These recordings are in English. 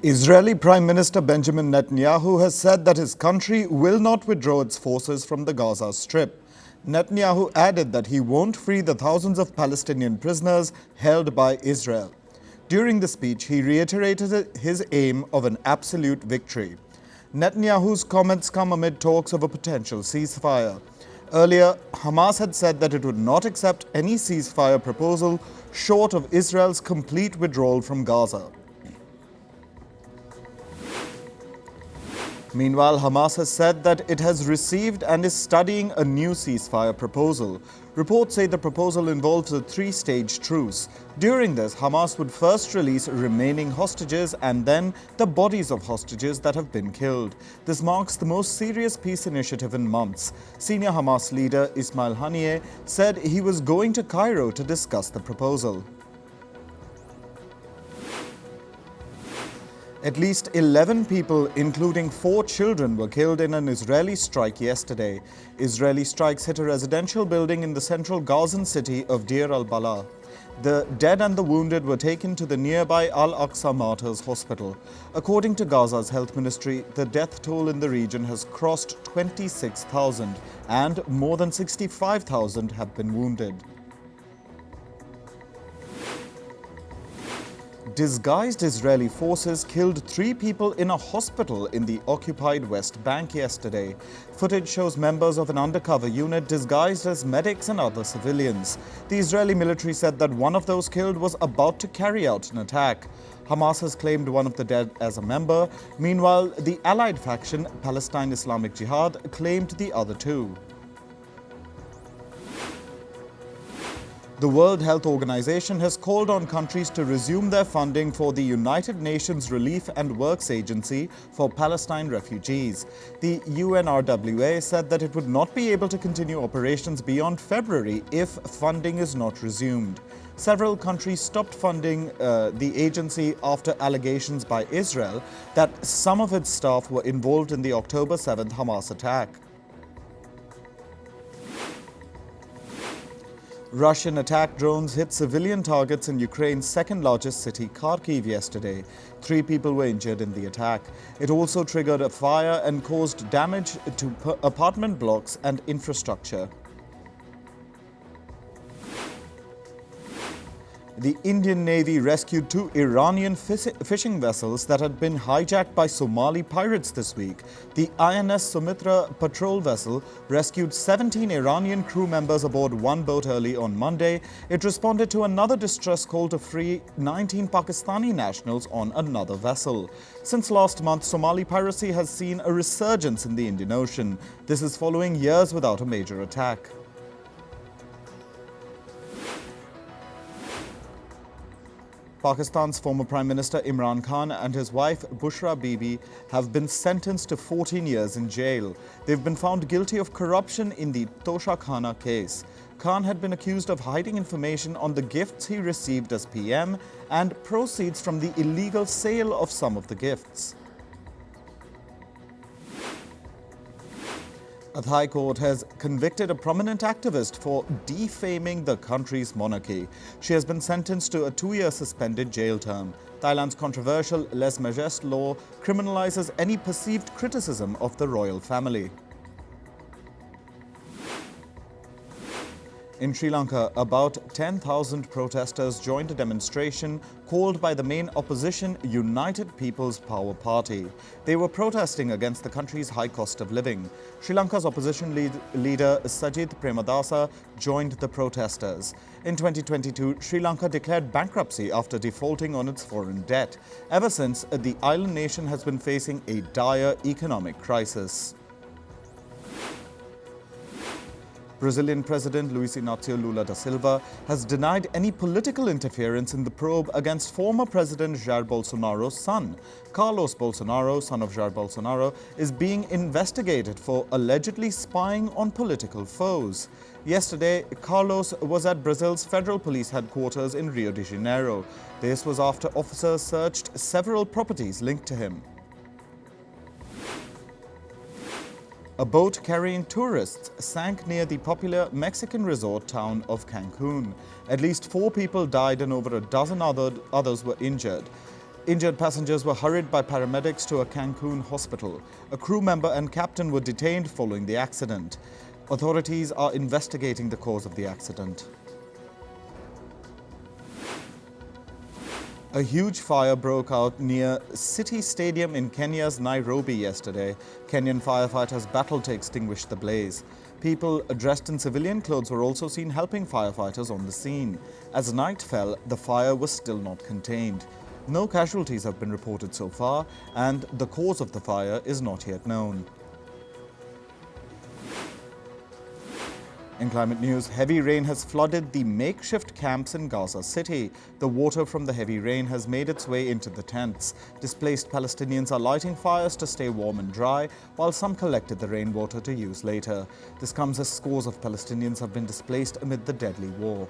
Israeli Prime Minister Benjamin Netanyahu has said that his country will not withdraw its forces from the Gaza Strip. Netanyahu added that he won't free the thousands of Palestinian prisoners held by Israel. During the speech, he reiterated his aim of an absolute victory. Netanyahu's comments come amid talks of a potential ceasefire. Earlier, Hamas had said that it would not accept any ceasefire proposal short of Israel's complete withdrawal from Gaza. Meanwhile, Hamas has said that it has received and is studying a new ceasefire proposal. Reports say the proposal involves a three-stage truce. During this, Hamas would first release remaining hostages and then the bodies of hostages that have been killed. This marks the most serious peace initiative in months. Senior Hamas leader Ismail Haniyeh said he was going to Cairo to discuss the proposal. At least 11 people, including 4 children, were killed in an Israeli strike yesterday. Israeli strikes hit a residential building in the central Gazan city of Deir al-Balah. The dead and the wounded were taken to the nearby Al-Aqsa Martyrs Hospital. According to Gaza's health ministry, the death toll in the region has crossed 26,000 and more than 65,000 have been wounded. Disguised Israeli forces killed 3 people in a hospital in the occupied West Bank yesterday. Footage shows members of an undercover unit disguised as medics and other civilians. The Israeli military said that one of those killed was about to carry out an attack. Hamas has claimed one of the dead as a member. Meanwhile, the allied faction, Palestine Islamic Jihad, claimed the other 2. The World Health Organization has called on countries to resume their funding for the United Nations Relief and Works Agency for Palestine refugees. The UNRWA said that it would not be able to continue operations beyond February if funding is not resumed. Several countries stopped funding the agency after allegations by Israel that some of its staff were involved in the October 7th Hamas attack. Russian attack drones hit civilian targets in Ukraine's second-largest city, Kharkiv, yesterday. 3 people were injured in the attack. It also triggered a fire and caused damage to apartment blocks and infrastructure. The Indian Navy rescued 2 Iranian fishing vessels that had been hijacked by Somali pirates this week. The INS Sumitra patrol vessel rescued 17 Iranian crew members aboard one boat early on Monday. It responded to another distress call to free 19 Pakistani nationals on another vessel. Since last month, Somali piracy has seen a resurgence in the Indian Ocean. This is following years without a major attack. Pakistan's former Prime Minister Imran Khan and his wife Bushra Bibi have been sentenced to 14 years in jail. They've been found guilty of corruption in the Toshakhana case. Khan had been accused of hiding information on the gifts he received as PM and proceeds from the illegal sale of some of the gifts. A Thai court has convicted a prominent activist for defaming the country's monarchy. She has been sentenced to a 2-year suspended jail term. Thailand's controversial Les Majestes law criminalizes any perceived criticism of the royal family. In Sri Lanka, about 10,000 protesters joined a demonstration called by the main opposition United People's Power Party. They were protesting against the country's high cost of living. Sri Lanka's opposition leader Sajith Premadasa joined the protesters. In 2022, Sri Lanka declared bankruptcy after defaulting on its foreign debt. Ever since, the island nation has been facing a dire economic crisis. Brazilian President Luiz Inácio Lula da Silva has denied any political interference in the probe against former President Jair Bolsonaro's son. Carlos Bolsonaro, son of Jair Bolsonaro, is being investigated for allegedly spying on political foes. Yesterday, Carlos was at Brazil's federal police headquarters in Rio de Janeiro. This was after officers searched several properties linked to him. A boat carrying tourists sank near the popular Mexican resort town of Cancun. At least 4 people died and over a dozen others were injured. Injured passengers were hurried by paramedics to a Cancun hospital. A crew member and captain were detained following the accident. Authorities are investigating the cause of the accident. A huge fire broke out near City Stadium in Kenya's Nairobi yesterday. Kenyan firefighters battled to extinguish the blaze. People dressed in civilian clothes were also seen helping firefighters on the scene. As night fell, the fire was still not contained. No casualties have been reported so far, and the cause of the fire is not yet known. In climate news, heavy rain has flooded the makeshift camps in Gaza City. The water from the heavy rain has made its way into the tents. Displaced Palestinians are lighting fires to stay warm and dry, while some collected the rainwater to use later. This comes as scores of Palestinians have been displaced amid the deadly war.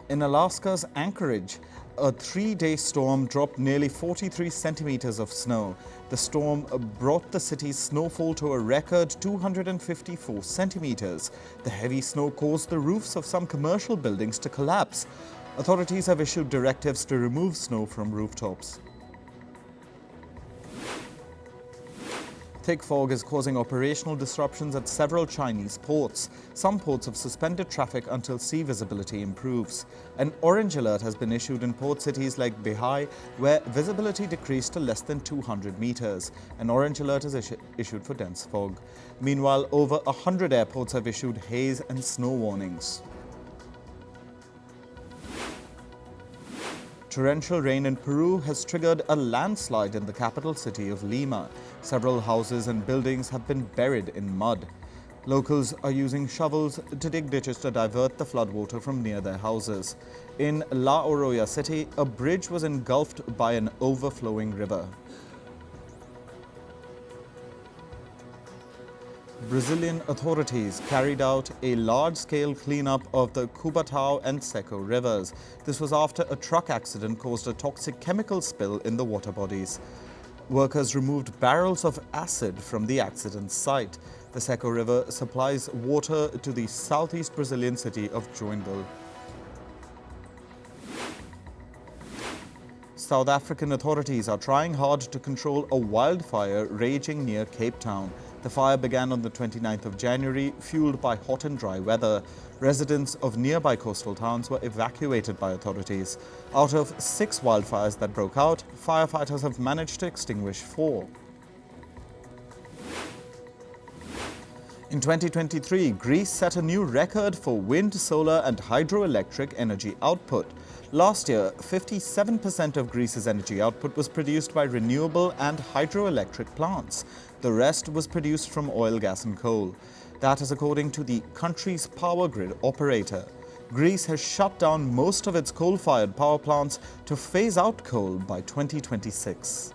In Alaska's Anchorage, a 3-day storm dropped nearly 43 centimeters of snow. The storm brought the city's snowfall to a record 254 centimeters. The heavy snow caused the roofs of some commercial buildings to collapse. Authorities have issued directives to remove snow from rooftops. Thick fog is causing operational disruptions at several Chinese ports. Some ports have suspended traffic until sea visibility improves. An orange alert has been issued in port cities like Bihai, where visibility decreased to less than 200 meters. An orange alert is issued for dense fog. Meanwhile, over 100 airports have issued haze and snow warnings. Torrential rain in Peru has triggered a landslide in the capital city of Lima. Several houses and buildings have been buried in mud. Locals are using shovels to dig ditches to divert the floodwater from near their houses. In La Oroya city, a bridge was engulfed by an overflowing river. Brazilian authorities carried out a large-scale cleanup of the Cubatão and Seco rivers. This was after a truck accident caused a toxic chemical spill in the water bodies. Workers removed barrels of acid from the accident site. The Seco River supplies water to the southeast Brazilian city of Joinville. South African authorities are trying hard to control a wildfire raging near Cape Town. The fire began on the 29th of January, fueled by hot and dry weather. Residents of nearby coastal towns were evacuated by authorities. Out of 6 wildfires that broke out, firefighters have managed to extinguish 4. In 2023, Greece set a new record for wind, solar and hydroelectric energy output. Last year, 57% of Greece's energy output was produced by renewable and hydroelectric plants. The rest was produced from oil, gas and coal. That is according to the country's power grid operator. Greece has shut down most of its coal-fired power plants to phase out coal by 2026.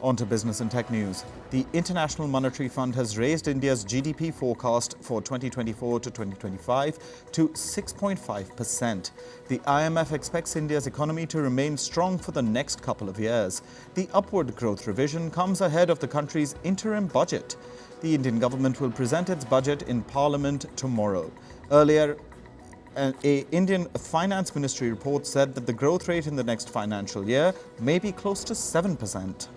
On to business and tech news. The International Monetary Fund has raised India's GDP forecast for 2024 to 2025 to 6.5%. The IMF expects India's economy to remain strong for the next couple of years. The upward growth revision comes ahead of the country's interim budget. The Indian government will present its budget in Parliament tomorrow. Earlier, an Indian Finance Ministry report said that the growth rate in the next financial year may be close to 7%.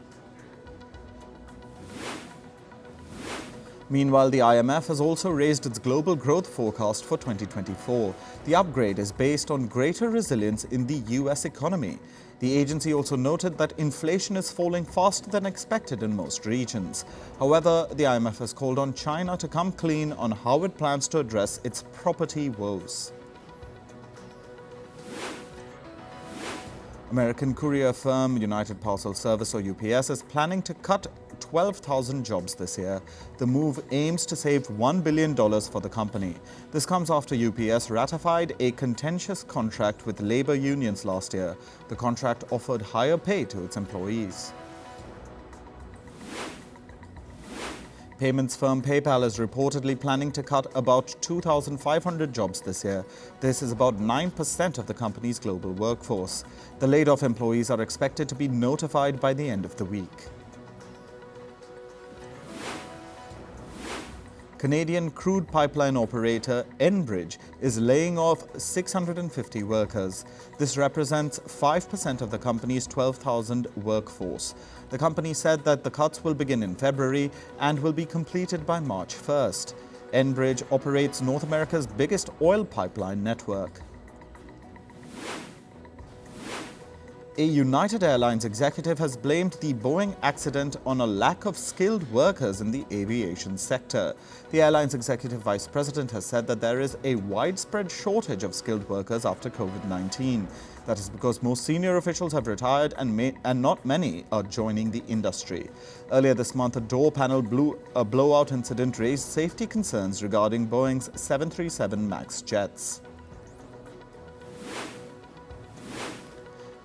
Meanwhile, the IMF has also raised its global growth forecast for 2024. The upgrade is based on greater resilience in the US economy. The agency also noted that inflation is falling faster than expected in most regions. However, the IMF has called on China to come clean on how it plans to address its property woes. American courier firm United Parcel Service, or UPS, is planning to cut 12,000 jobs this year. The move aims to save $1 billion for the company. This comes after UPS ratified a contentious contract with labor unions last year. The contract offered higher pay to its employees. Payments firm PayPal is reportedly planning to cut about 2,500 jobs this year. This is about 9% of the company's global workforce. The laid-off employees are expected to be notified by the end of the week. Canadian crude pipeline operator Enbridge is laying off 650 workers. This represents 5% of the company's 12,000 workforce. The company said that the cuts will begin in February and will be completed by March 1st. Enbridge operates North America's biggest oil pipeline network. A United Airlines executive has blamed the Boeing accident on a lack of skilled workers in the aviation sector. The airline's executive vice president has said that there is a widespread shortage of skilled workers after COVID-19. That is because most senior officials have retired and not many are joining the industry. Earlier this month, a door panel blowout incident raised safety concerns regarding Boeing's 737 MAX jets.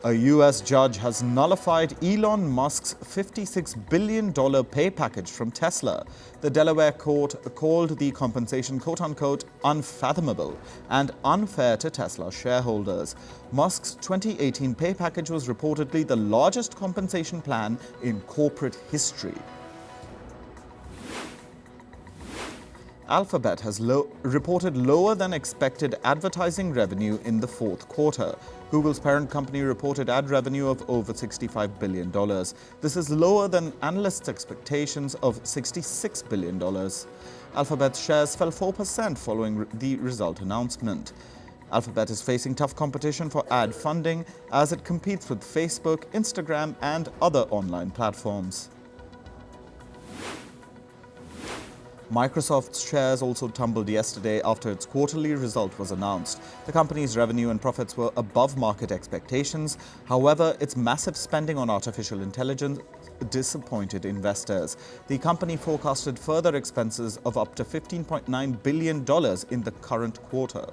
A U.S. judge has nullified Elon Musk's $56 billion pay package from Tesla. The Delaware court called the compensation quote-unquote unfathomable and unfair to Tesla shareholders. Musk's 2018 pay package was reportedly the largest compensation plan in corporate history. Alphabet has reported lower than expected advertising revenue in the fourth quarter. Google's parent company reported ad revenue of over $65 billion. This is lower than analysts' expectations of $66 billion. Alphabet's shares fell 4% following the result announcement. Alphabet is facing tough competition for ad funding as it competes with Facebook, Instagram, and other online platforms. Microsoft's shares also tumbled yesterday after its quarterly result was announced. The company's revenue and profits were above market expectations. However, its massive spending on artificial intelligence disappointed investors. The company forecasted further expenses of up to $15.9 billion in the current quarter.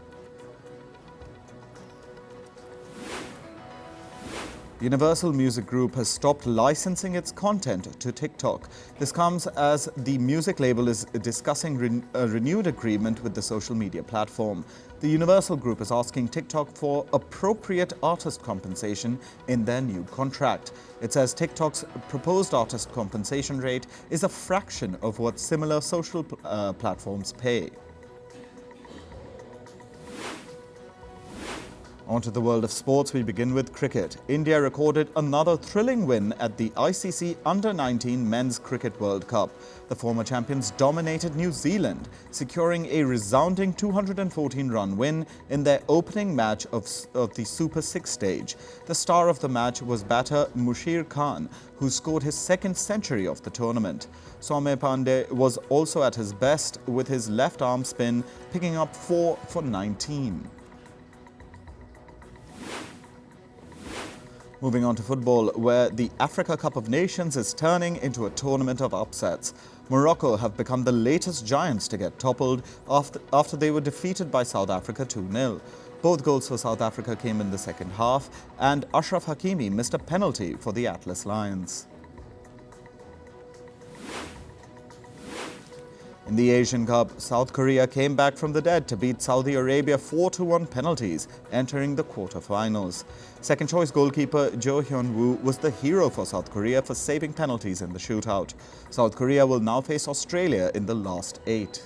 Universal Music Group has stopped licensing its content to TikTok. This comes as the music label is discussing a renewed agreement with the social media platform. The Universal Group is asking TikTok for appropriate artist compensation in their new contract. It says TikTok's proposed artist compensation rate is a fraction of what similar social platforms pay. On to the world of sports, we begin with cricket. India recorded another thrilling win at the ICC Under-19 Men's Cricket World Cup. The former champions dominated New Zealand, securing a resounding 214-run win in their opening match of the Super 6 stage. The star of the match was batter Bushra Khan, who scored his second century of the tournament. Soumya Pandey was also at his best with his left-arm spin, picking up 4 for 19. Moving on to football, where the Africa Cup of Nations is turning into a tournament of upsets. Morocco have become the latest giants to get toppled after they were defeated by South Africa 2-0. Both goals for South Africa came in the second half, and Ashraf Hakimi missed a penalty for the Atlas Lions. In the Asian Cup, South Korea came back from the dead to beat Saudi Arabia 4-1 penalties, entering the quarter-finals. Second-choice goalkeeper Jo Hyun-woo was the hero for South Korea for saving penalties in the shootout. South Korea will now face Australia in the last 8.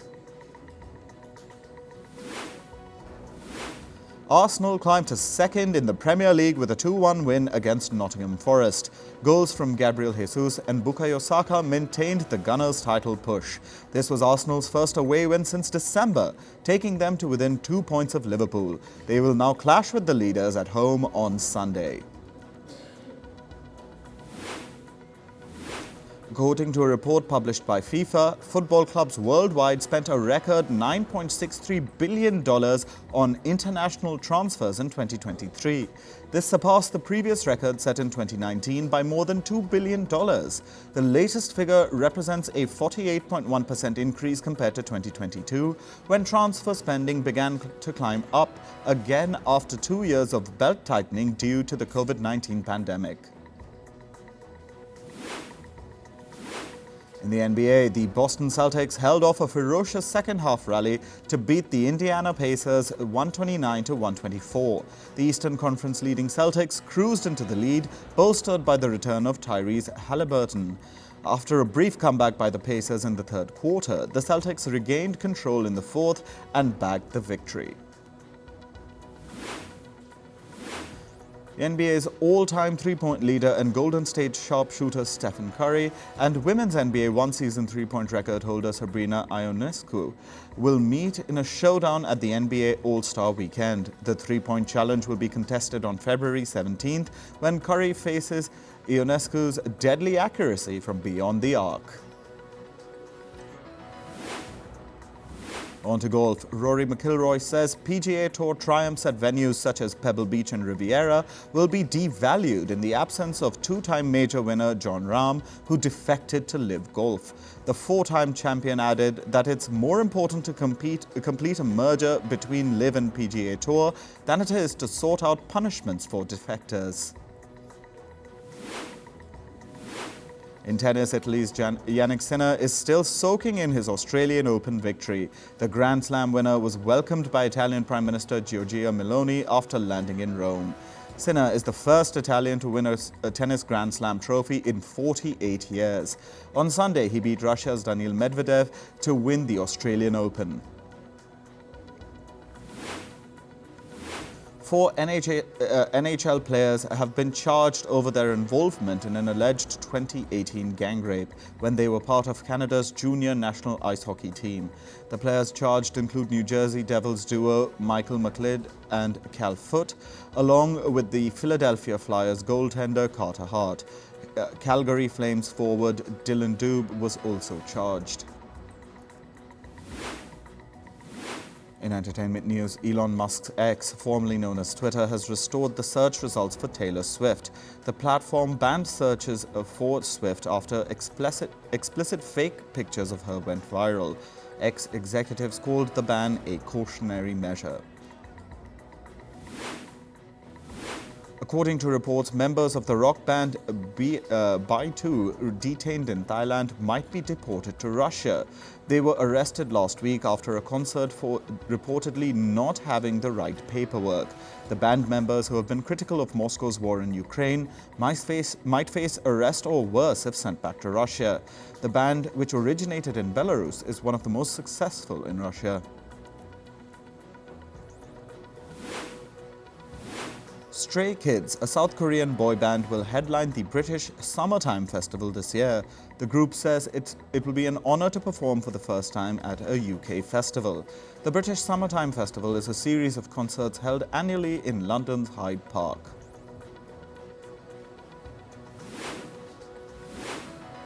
Arsenal climbed to second in the Premier League with a 2-1 win against Nottingham Forest. Goals from Gabriel Jesus and Bukayo Saka maintained the Gunners' title push. This was Arsenal's first away win since December, taking them to within 2 points of Liverpool. They will now clash with the leaders at home on Sunday. According to a report published by FIFA, football clubs worldwide spent a record $9.63 billion on international transfers in 2023. This surpassed the previous record set in 2019 by more than $2 billion. The latest figure represents a 48.1% increase compared to 2022, when transfer spending began to climb up again after 2 years of belt tightening due to the COVID-19 pandemic. In the NBA, the Boston Celtics held off a ferocious second-half rally to beat the Indiana Pacers 129-124. The Eastern Conference leading Celtics cruised into the lead, bolstered by the return of Tyrese Halliburton. After a brief comeback by the Pacers in the third quarter, the Celtics regained control in the fourth and bagged the victory. The NBA's all-time three-point leader and Golden State sharpshooter Stephen Curry and Women's NBA one-season three-point record holder Sabrina Ionescu will meet in a showdown at the NBA All-Star Weekend. The three-point challenge will be contested on February 17th when Curry faces Ionescu's deadly accuracy from beyond the arc. On to golf. Rory McIlroy says PGA Tour triumphs at venues such as Pebble Beach and Riviera will be devalued in the absence of two-time major winner Jon Rahm, who defected to LIV Golf. The four-time champion added that it's more important to complete a merger between LIV and PGA Tour than it is to sort out punishments for defectors. In tennis, Italy's Jannik Sinner is still soaking in his Australian Open victory. The Grand Slam winner was welcomed by Italian Prime Minister Giorgia Meloni after landing in Rome. Sinner is the first Italian to win a tennis Grand Slam trophy in 48 years. On Sunday, he beat Russia's Daniil Medvedev to win the Australian Open. Four NHL players have been charged over their involvement in an alleged 2018 gang rape when they were part of Canada's junior national ice hockey team. The players charged include New Jersey Devils duo Michael McLeod and Cal Foote, along with the Philadelphia Flyers goaltender Carter Hart. Calgary Flames forward Dylan Dubé was also charged. In entertainment news, Elon Musk's X, formerly known as Twitter, has restored the search results for Taylor Swift. The platform banned searches for Swift after explicit fake pictures of her went viral. X executives called the ban a cautionary measure. According to reports, members of the rock band B2 detained in Thailand might be deported to Russia. They were arrested last week after a concert for reportedly not having the right paperwork. The band members, who have been critical of Moscow's war in Ukraine, might face arrest or worse if sent back to Russia. The band, which originated in Belarus, is one of the most successful in Russia. Stray Kids, a South Korean boy band, will headline the British Summertime Festival this year. The group says it will be an honour to perform for the first time at a UK festival. The British Summertime Festival is a series of concerts held annually in London's Hyde Park.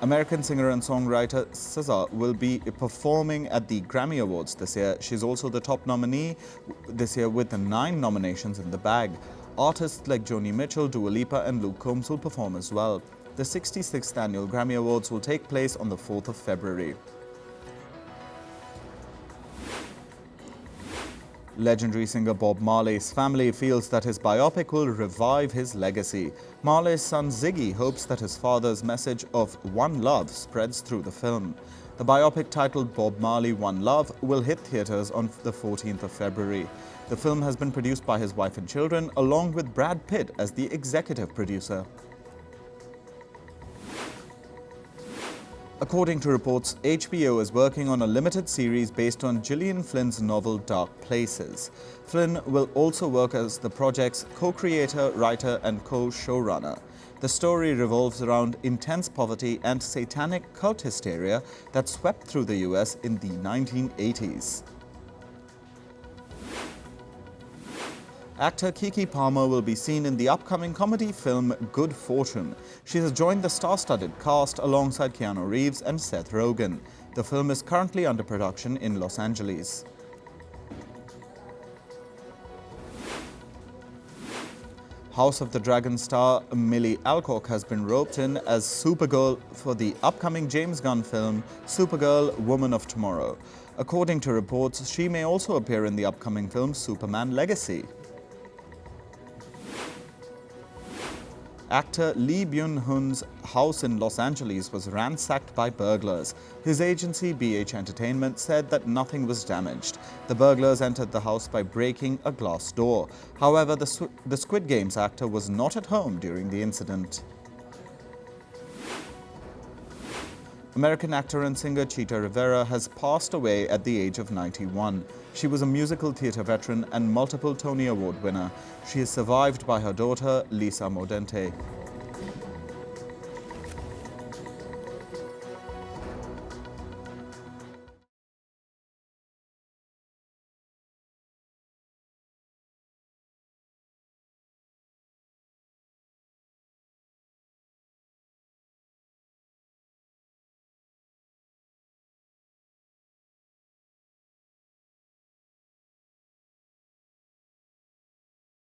American singer and songwriter SZA will be performing at the Grammy Awards this year. She's also the top nominee this year with 9 nominations in the bag. Artists like Joni Mitchell, Dua Lipa and Luke Combs will perform as well. The 66th annual Grammy Awards will take place on the 4th of February. Legendary singer Bob Marley's family feels that his biopic will revive his legacy. Marley's son Ziggy hopes that his father's message of One Love spreads through the film. The biopic, titled Bob Marley One Love, will hit theatres on the 14th of February. The film has been produced by his wife and children, along with Brad Pitt as the executive producer. According to reports, HBO is working on a limited series based on Gillian Flynn's novel Dark Places. Flynn will also work as the project's co-creator, writer and co-showrunner. The story revolves around intense poverty and satanic cult hysteria that swept through the US in the 1980s. Actor Keke Palmer will be seen in the upcoming comedy film Good Fortune. She has joined the star-studded cast alongside Keanu Reeves and Seth Rogen. The film is currently under production in Los Angeles. House of the Dragon star Millie Alcock has been roped in as Supergirl for the upcoming James Gunn film Supergirl, Woman of Tomorrow. According to reports, she may also appear in the upcoming film Superman Legacy. Actor Lee Byung-hun's house in Los Angeles was ransacked by burglars. His agency, BH Entertainment, said that nothing was damaged. The burglars entered the house by breaking a glass door. However, the Squid Games actor was not at home during the incident. American actor and singer Chita Rivera has passed away at the age of 91. She was a musical theatre veteran and multiple Tony Award winner. She is survived by her daughter, Lisa Mordente.